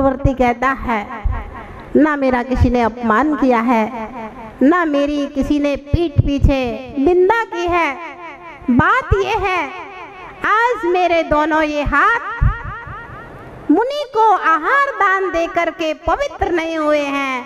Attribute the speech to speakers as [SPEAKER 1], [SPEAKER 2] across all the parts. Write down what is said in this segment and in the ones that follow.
[SPEAKER 1] चक्रवर्ती कहता है, ना मेरा किसी ने अपमान किया है, ना मेरी किसी ने पीठ पीछे निंदा की है। बात ये है, आज मेरे दोनों ये हाथ मुनि को आहार दान दे करके पवित्र नहीं हुए हैं।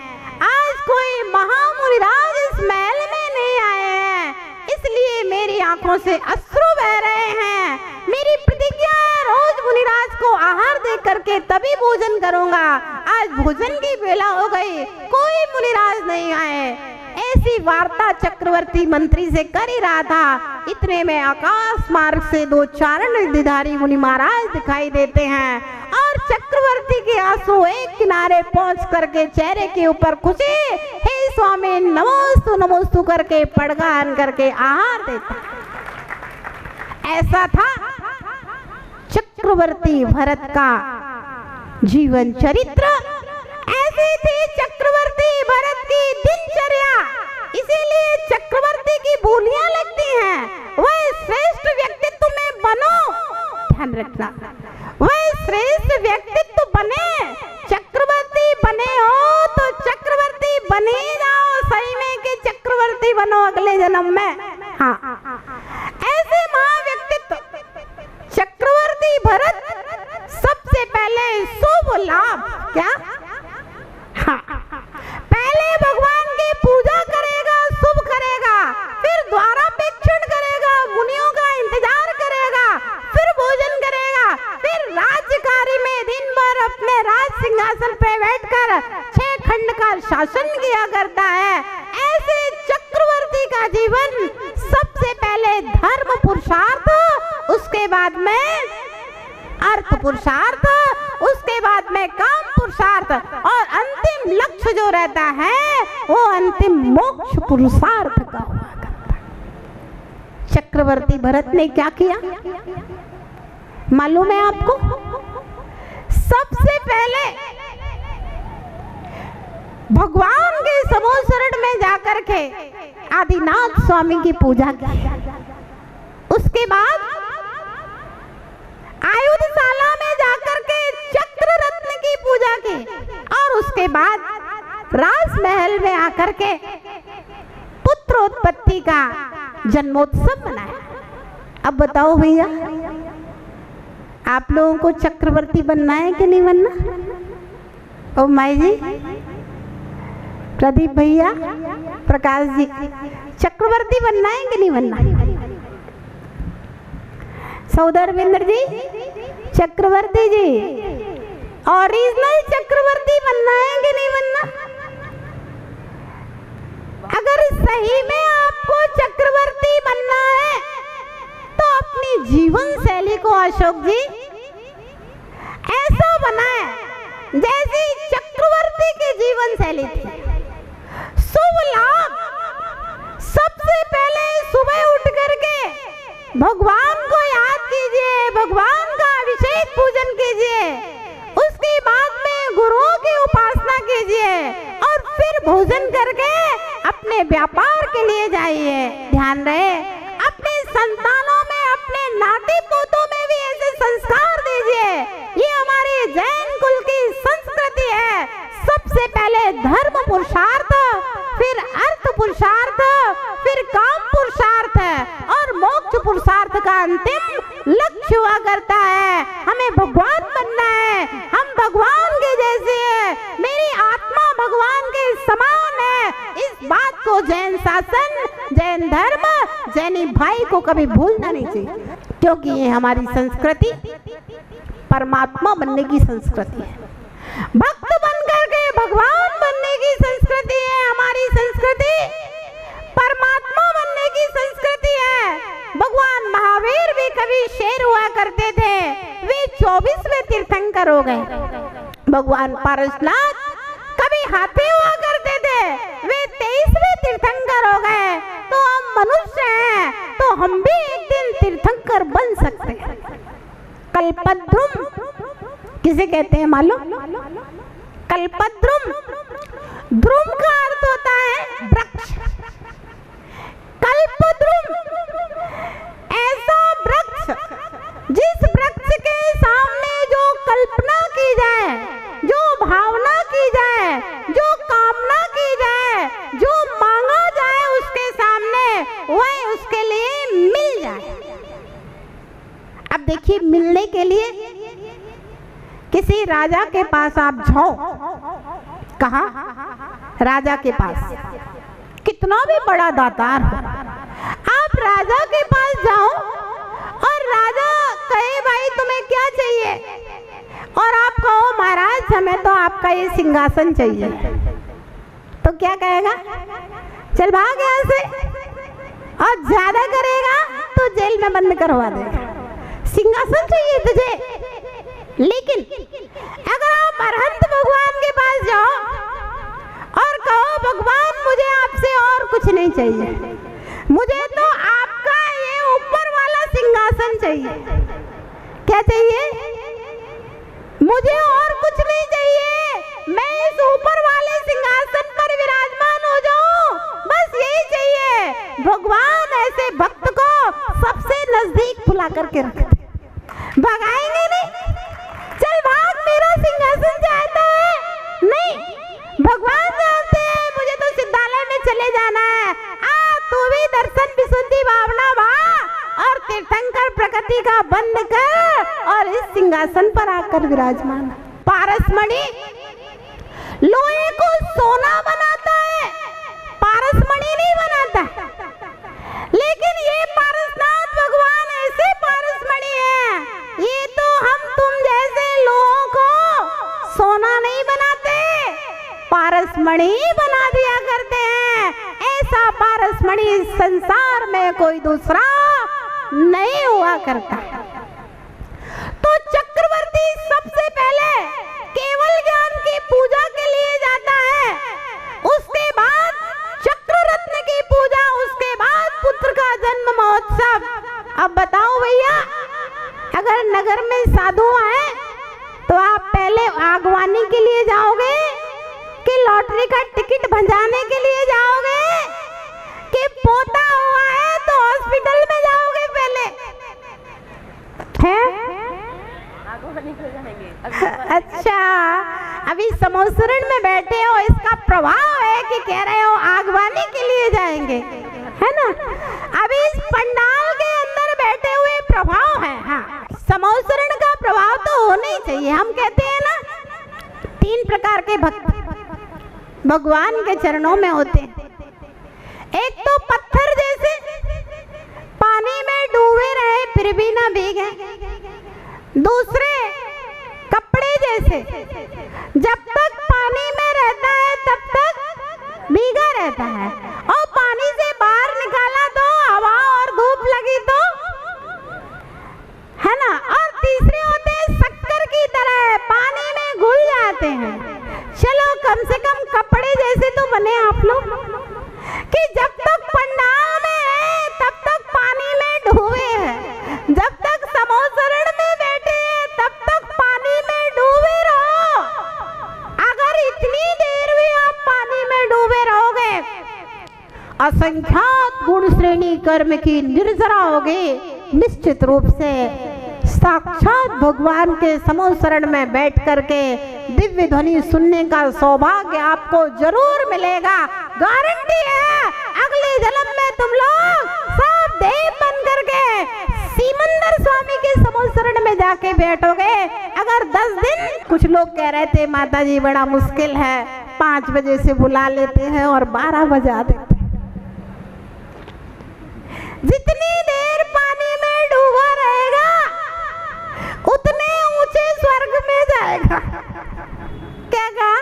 [SPEAKER 1] आज कोई महामुनिराज इस महल में नहीं आए हैं, इसलिए मेरी आंखों से अश्रु बह रहे हैं। मेरी प्रतिज्ञा है, रोज मुनिराज को आहार दे करके तभी भोजन करूंगा। आज भोजन की बेला हो गई, कोई मुनिराज नहीं आए। ऐसी वार्ता चक्रवर्ती मंत्री से कर ही रहा था, इतने में आकाश मार्ग से दो चारण रिद्धिधारी मुनि महाराज दिखाई देते हैं और चक्रवर्ती के आंसू एक किनारे पहुंच करके चेहरे के ऊपर खुशी, हे स्वामी नमोस्तु नमोस्तु करके पड़गान करके आहार देता है। ऐसा था चक्रवर्ती भरत का जीवन चरित्र, ऐसी थी चक्रवर्ती भरत की दिनचर्या। इसीलिए चक्रवर्ती की बोलियां लगती हैं, वह श्रेष्ठ व्यक्तित्व में बनो, ध्यान रखना, वह श्रेष्ठ व्यक्तित्व बने। चक्रवर्ती बने हो तो चक्रवर्ती बने जाओ, सही में कि चक्रवर्ती बनो अगले जन्म में। हाँ, ऐसे महाव्यक्तित्व चक्रवर्ती भरत सबसे पहले शुभ लाभ क्या, हाँ, पहले भगवान की पूजा करेगा, शुभ करेगा, फिर द्वारापेक्षण करेगा, मुनियों का इंतजार करेगा, फिर भोजन करेगा, फिर राज्यकारी में दिन भर अपने राज सिंहासन पे बैठकर 6 खंड का शासन किया करता है। ऐसे चक्रवर्ती का जीवन सबसे पहले धर्म पुरुषार्थ, उसके बाद में अर्थ पुरुषार्थ, उसके बाद में काम पुरुषार्थ और अंतिम लक्ष्य जो रहता है वो अंतिम मोक्ष पुरुषार्थ का हुआ करता है। चक्रवर्ती भरत ने क्या किया मालूम है आपको? सबसे पहले भगवान के समूह शरण में जाकर के आदिनाथ स्वामी की पूजा की, उसके बाद आयुधशाला में जाकर के चक्र रत्न की पूजा की और उसके बाद राजमहल में आकर के पुत्र उत्पत्ति का जन्मोत्सव मनाया। अब बताओ भैया, आप लोगों को चक्रवर्ती बनना है कि नहीं बनना? ओ माई जी, प्रदीप भैया, प्रकाश जी, चक्रवर्ती बनना है कि नहीं बनना? सौदरविंद्र जी, चक्रवर्ती जी, ओरिजिनल चक्रवर्ती बनना है कि नहीं बनना? अगर सही में आपको चक्रवर्ती बनना है तो अपनी जीवन शैली को अशोक जी ऐसा बनाए जैसी चक्रवर्ती की जीवन शैली थी। शुभ लाभ, सबसे पहले सुबह उठ करके भगवान को याद कीजिए, भगवान का अभिषेक पूजन कीजिए, उसके बाद में गुरुओं की उपासना कीजिए और फिर भोजन करके अपने व्यापार के लिए जाइए। ध्यान रहे, अपने संतानों में, अपने नाती पोतों में भी ऐसे संस्कार दीजिए। ये हमारी जैन कुल की संस्कृति है। सबसे पहले धर्म पुरुषार्थ, फिर अर्थ पुरुषार्थ, फिर काम पुरुषार्थ और मोक्ष पुरुषार्थ का अंतिम लक्ष्य हुआ करता है। हमें भगवान बनना है, हम भगवान के जैसे हैं, मेरी आत्मा भगवान के समान है। इस बात को जैन शासन, जैन धर्म, जैनी भाई को कभी भूलना नहीं चाहिए, क्योंकि ये हमारी संस्कृति परमात्मा बनने की संस्कृति है, भक्त बनकर के भगवान बनने की संस्कृति है। हमारी संस्कृति परमात्मा बनने की संस्कृति है। भगवान महावीर भी कभी शेर हुआ करते थे, वे 24वें तीर्थंकर हो गए। भगवान पारसनाथ कभी हाथी हुआ करते थे, वे 23वें तीर्थंकर हो गए। तो हम मनुष्य हैं, तो हम भी एक दिन तीर्थंकर बन सकते हैं। कल्पद्रुम किसे कहते हैं मालूम? कल्पद्रुम, ध्रुम का अर्थ होता है वृक्ष। कल्पद्रुम ऐसा वृक्ष जिस वृक्ष के सामने जो कल्पना की जाए, जो देखिए, मिलने के लिए किसी राजा के पास आप जाओ, कहा राजा के पास, कितना भी बड़ा दातार हो, आप राजा के पास जाओ और राजा कहे भाई तुम्हें क्या चाहिए, और आप कहो महाराज हमें तो आपका ये सिंहासन चाहिए, तो क्या कहेगा? चल भाग यहाँ से, और ज्यादा करेगा तो जेल में बंद करवा देगा। सिंहासन चाहिए तुझे। लेकिन अगर आप अरहंत भगवान के पास जाओ और कहो भगवान मुझे आपसे और कुछ नहीं चाहिए, मुझे तो आपका ये ऊपर वाला सिंहासन चाहिए। क्या चाहिए? मुझे और कुछ नहीं चाहिए, मैं इस ऊपर वाले सिंहासन पर विराजमान हो जाऊं, बस यही चाहिए। भगवान ऐसे भक्त को सबसे नजदीक बुला करके रखते, भगाएंगे नहीं। चल भाग, मेरा सिंहासन चाहता है, नहीं, भगवान जानते हैं मुझे तो सिद्धालय में चले जाना है। तू भी दर्शन विशुद्धि भावना भा और तीर्थंकर प्रकृति का बंद कर और इस सिंहासन पर आकर विराजमान। पारसमणि लोहे को सोना बनाता है, पारसमणि नहीं बनाता। लेकिन ये पारसनाथ भगवान ऐसे पारसमणि है, ये तो हम तुम जैसे लोगों को सोना नहीं बनाते, पारसमणि बना दिया करते हैं। ऐसा पारसमणि संसार में कोई दूसरा नहीं हुआ करता। तो चक्रवर्ती सबसे पहले केवल ज्ञान की पूजा के लिए जाता है, उसके बाद चक्र रत्न की पूजा, उसके बाद पुत्र का जन्म महोत्सव। अब बताओ भैया, अगर नगर में साधु आए तो आप पहले आगवानी के लिए जाओगे कि लॉटरी का टिकट भंजाने के लिए जाओगे, कि पोता हुआ है तो हॉस्पिटल में जाओगे पहले? है? अच्छा, अभी समोसरण में बैठे हो, इसका प्रभाव है कि कह रहे हो आगवानी के लिए जाएंगे, है ना? अभी इस पंडाल के अंदर बैठे हुए प्रभाव है। हाँ, समोसरण का प्रभाव तो होना ही चाहिए। हम कहते हैं ना, 3 प्रकार के भक्त भगवान के चरणों में होते हैं। एक तो पत्थर जैसे पानी में डूबे रहे फिर भी ना भीगे, दूसरे कपड़े जैसे जब तक पानी में रहता है तब तक भीगा रहता है, और पानी से बाहर निकाला तो हवा और धूप लगी तो, है ना? और तीसरे होते हैं शक्कर की तरह, पानी में घुल जाते हैं। चलो कम से कम कपड़े जैसे तो बने आप लोग, कि जब तक पंडाल में है तब तक पानी में डूबे हैं, जब तक समोसरण में बैठे हैं तब तक पानी में डूबे रहो। अगर इतनी देर भी आप पानी में डूबे रहोगे, असंख्यात गुण श्रेणी कर्म की निर्जरा होगे, निश्चित रूप से साक्षात भगवान के समोसरण में बैठ करके दिव्य ध्वनि सुनने का सौभाग्य आपको जरूर मिलेगा। गारंटी है, अगले जन्म में तुम लोग सब देव बन करके सीमंदर स्वामी के समोसरण में जाके बैठोगे। अगर 10 दिन, कुछ लोग कह रहे थे माता जी बड़ा मुश्किल है, 5 बजे से बुला लेते हैं और 12 बजा देते। जितनी देर पानी में डूबा रहेगा उतने ऊंचे स्वर्ग में जाएगा। क्या कहा?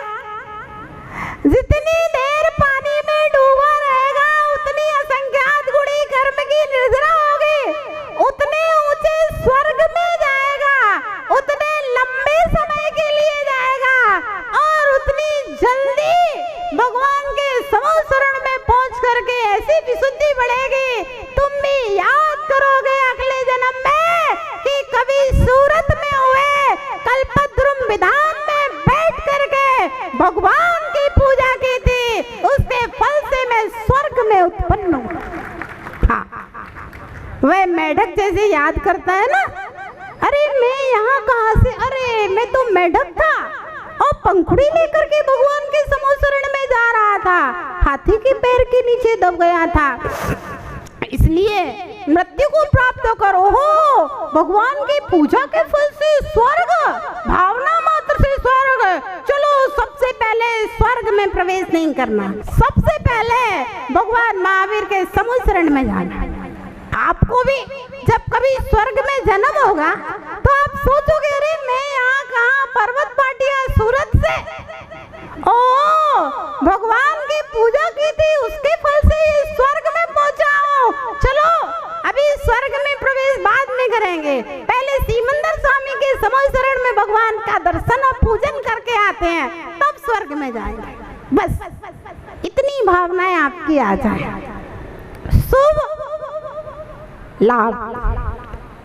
[SPEAKER 1] जितनी देर पानी में डूबा रहेगा उतनी असंख्यात गुणी कर्म की निर्जरा होगी, उतने ऊंचे स्वर्ग में जाएगा, उतने लंबे समय के लिए जाएगा, और उतनी जल्दी भगवान के समोसरण में पहुंच करके ऐसी विशुद्धि बढ़ेगी, तुम भी याद करोगे अगले जन्म में कि कभी सूरत में हुए कल्पद्रुम विधान में बैठ करके भगवान की पूजा की थी, उसके फल से मैं स्वर्ग में उत्पन्न हूँ। हाँ, वह मेढक जैसे याद करता है ना, अरे मैं यहाँ कहाँ से, अरे मैं तो मेढक था और पंखुड़ी लेकर के भगवान के समोसरण में जा रहा था, हाथी के पैर के नीचे दब गया था। इसलिए मृत्यु को प्राप्त करो हो। भगवान की पूजा के फल से स्वर्ग, भावना मात्र से स्वर्ग। चलो सबसे पहले स्वर्ग में प्रवेश नहीं करना, सबसे पहले भगवान महावीर के समूह शरण में जाना। आपको भी जब कभी स्वर्ग में जन्म होगा तो आप सोचोगे अरे मैं यहाँ कहाँ, पर्वत पाटिया सूरत से, ओ भगवान की पूजा की थी उसके फल से स्वर्ग में पहुंचा हूँ। चलो अभी स्वर्ग में प्रवेश बाद में करेंगे, पहले सिमंदर स्वामी के समूह शरण में भगवान का दर्शन और पूजन करके आते हैं, तब स्वर्ग में जाएंगे। बस इतनी भावनाएं आपकी आ जाए। शुभ लाभ,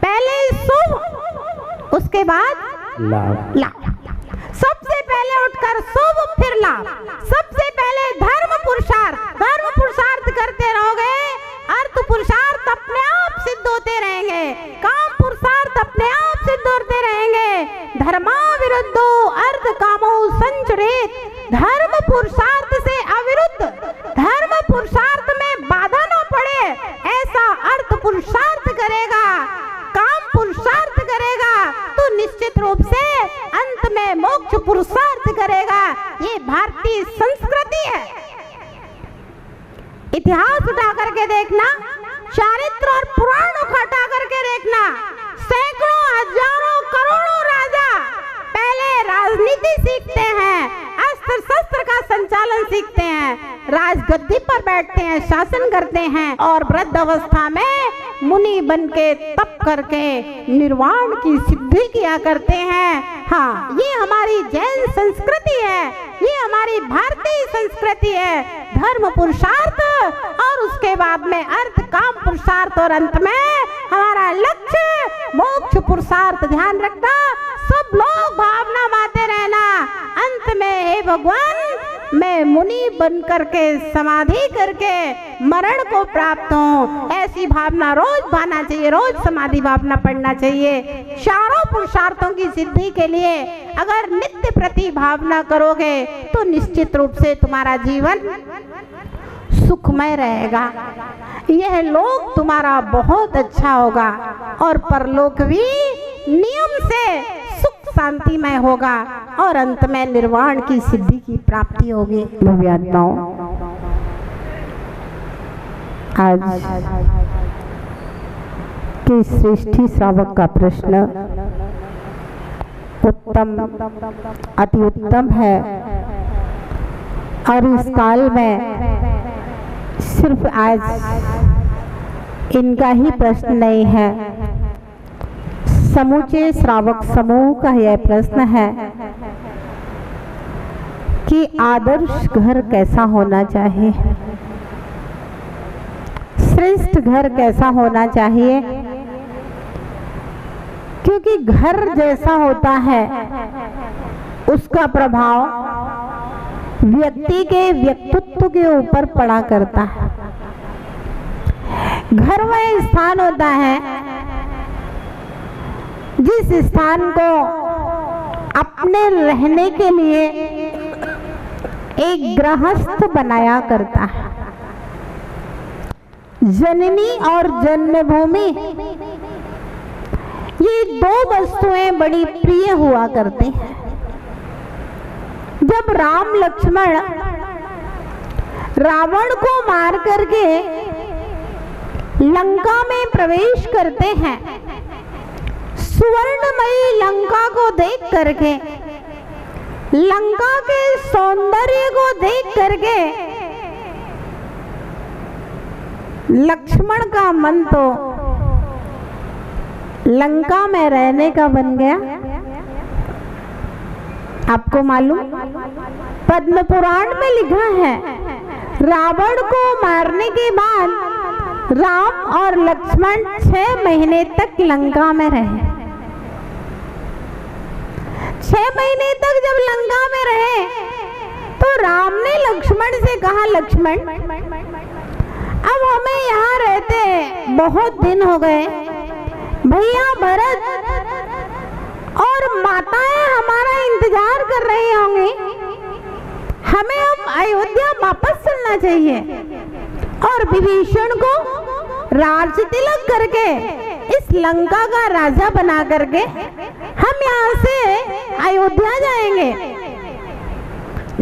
[SPEAKER 1] पहले शुभ उसके बाद लाभ। सबसे पहले उठकर शुभ फिर लाभ। सबसे पहले धर्म पुरुषार्थ करते रहोगे, अर्थ पुरुषार्थ अपने आप सिद्ध होते रहेंगे, काम पुरुषार्थ अपने आप सिद्ध होते रहेंगे। धर्मा विरुद्धो अर्थ कामो संचरित, धर्म पुरुषार्थ से अविरुद्ध, धर्म पुरुषार्थ में बाधा न पड़े ऐसा अर्थ पुरुषार्थ करेगा, काम पुरुषार्थ करेगा तो निश्चित रूप से अंत में मोक्ष पुरुषार्थ करेगा। ये भारतीय संस्कृति है। इतिहास उठा करके देखना, चारित्र और पुराण उठा करके देखना, सैकड़ों हजारों करोड़ों राजा पहले राजनीति सीखते हैं, अस्त्र शस्त्र का संचालन सीखते हैं, राजगद्दी पर बैठते हैं, शासन करते हैं और वृद्ध अवस्था में मुनि बन के तप करके निर्वाण की सिद्धि किया करते हैं। हाँ, ये हमारी जैन संस्कृति है, ये हमारी भारतीय संस्कृति है। धर्म पुरुषार्थ और उसके बाद में अर्थ काम पुरुषार्थ और अंत में हमारा लक्ष्य मोक्ष पुरुषार्थ। ध्यान रखना, सब लोग भावना मानते रहना, अंत में हे भगवान मैं मुनि बन करके समाधि करके मरण को प्राप्त हूँ, ऐसी भावना रोज पाना चाहिए, रोज समाधि भावना पढ़ना चाहिए। चारों पुरुषार्थों की सिद्धि के लिए अगर नित्य प्रति भावना करोगे तो निश्चित रूप से तुम्हारा जीवन सुखमय रहेगा, यह लोक तुम्हारा बहुत अच्छा होगा और परलोक भी नियम से सुख शांतिमय होगा और अंत में निर्वाण की सिद्धि की प्राप्ति होगी। भव्यात्माओं, आज के श्रेष्ठी श्रावक का प्रश्न उत्तम, अति उत्तम है और इस काल में सिर्फ आज इनका ही प्रश्न नहीं है, समूचे श्रावक समूह का यह प्रश्न है कि आदर्श घर कैसा होना चाहिए, श्रेष्ठ घर कैसा होना चाहिए। क्योंकि घर जैसा होता है उसका प्रभाव व्यक्ति के व्यक्तित्व के ऊपर पड़ा करता है। घर वह स्थान होता है जिस स्थान को अपने रहने के लिए एक गृहस्थ बनाया करता है। जननी और जन्मभूमि ये दो वस्तुएं बड़ी प्रिय हुआ करते हैं। जब राम लक्ष्मण रावण को मार करके लंका में प्रवेश करते हैं, सुवर्णमयी लंका को देख करके, लंका के सौंदर्य को देख करके लक्ष्मण का मन तो लंका में रहने का बन गया। आपको मालूम, पद्म पुराण में लिखा है रावण को मारने के बाद राम और लक्ष्मण 6 महीने तक लंका में रहे। 6 महीने तक जब लंका में रहे तो राम ने लक्ष्मण से कहा, लक्ष्मण अब हमें यहाँ रहते बहुत दिन हो गए, भैया भरत और माताएं हमारा इंतजार कर रही होंगी, हमें अब अयोध्या वापस चलना चाहिए। और विभीषण को राज तिलक करके इस लंका का राजा बना करके हम यहाँ से अयोध्या जाएंगे।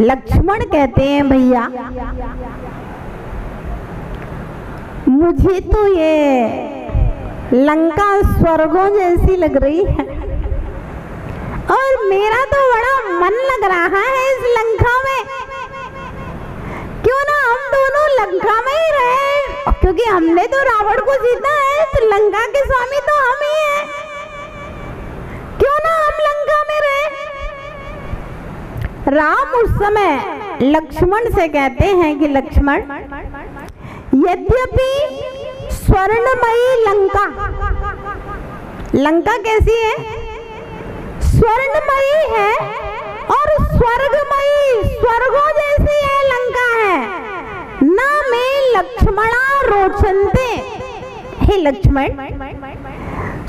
[SPEAKER 1] लक्ष्मण कहते हैं भैया मुझे तो ये लंका स्वर्गों जैसी लग रही है और मेरा तो बड़ा मन लग रहा है इस लंका में। क्यों ना हम दोनों लंका में ही रहे, क्योंकि हमने तो रावण को जीता है तो लंका के स्वामी तो हम ही हैं। क्यों ना हम लंका में रहे। राम उस समय लक्ष्मण से कहते हैं कि लक्ष्मण यद्यपि स्वर्णमयी लंका, लंका कैसी है? स्वर्णमयी है और स्वर्गमयी, स्वर्गों जैसी है लंका है। न में लक्ष्मणा रोचन्ते, हे लक्ष्मण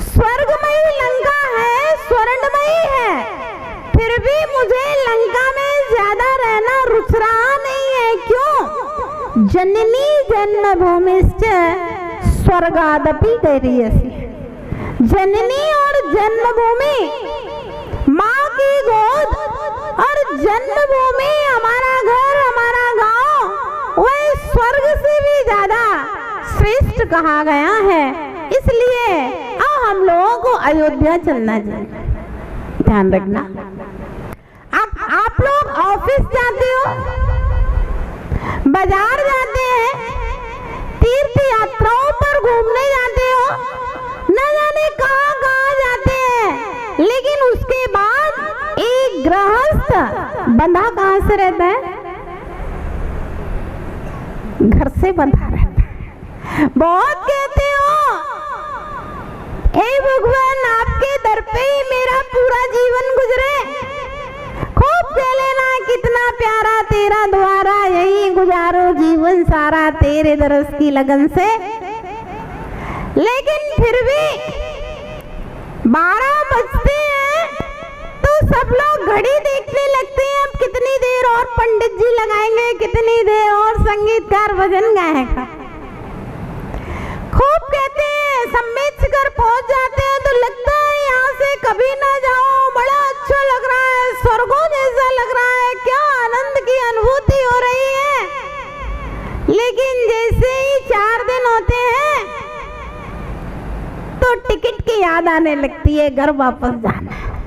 [SPEAKER 1] स्वर्गमयी लंका है, स्वर्णमयी है, फिर भी मुझे लंका में ज्यादा रहना रुच रहा नहीं है। क्यों? जननी जन्मभूमिश्च स्वर्गादपि गरीयसी। जननी और जन्मभूमि, माँ की गोद और जन्मभूमि, हमारा घर, हमारा गांव, वह स्वर्ग से भी ज्यादा श्रेष्ठ कहा गया है। इसलिए अब हम लोगों को अयोध्या चलना चाहिए। ध्यान रखना, आप लोग ऑफिस जाते हो, बाजार जाते हैं, तीर्थ यात्राओं पर घूमने जाते हो, न जाने कहां कहां जाते हैं, लेकिन उसके बाद एक गृहस्थ बंधा कहां से रहता है? घर से बंधा रहता है। बहुत कहते हो हे भगवान आपके दर पे ही मेरा पूरा जीवन गुजरे, खूब कह लेना कितना प्यारा तेरा द्वारा, यही गुजारो जीवन सारा तेरे दरस की लगन से। लेकिन फिर भी 12 बजते हैं तो सब लोग घड़ी देखने लगते हैं, अब कितनी देर और पंडित जी लगाएंगे, कितनी देर और संगीतकार भजन गाएगा। खूब कहते हैं, सम्मेत शिखर पहुंच जाते हैं तो लगता है यहाँ से कभी ना जाओ, बड़ा अच्छा लग रहा है, स्वर्गों जैसा लग रहा है, क्या आनंद की अनुभूति हो रही है। लेकिन जैसे ही 4 दिन होते हैं तो टिकट की याद आने लगती है, घर वापस जाना है।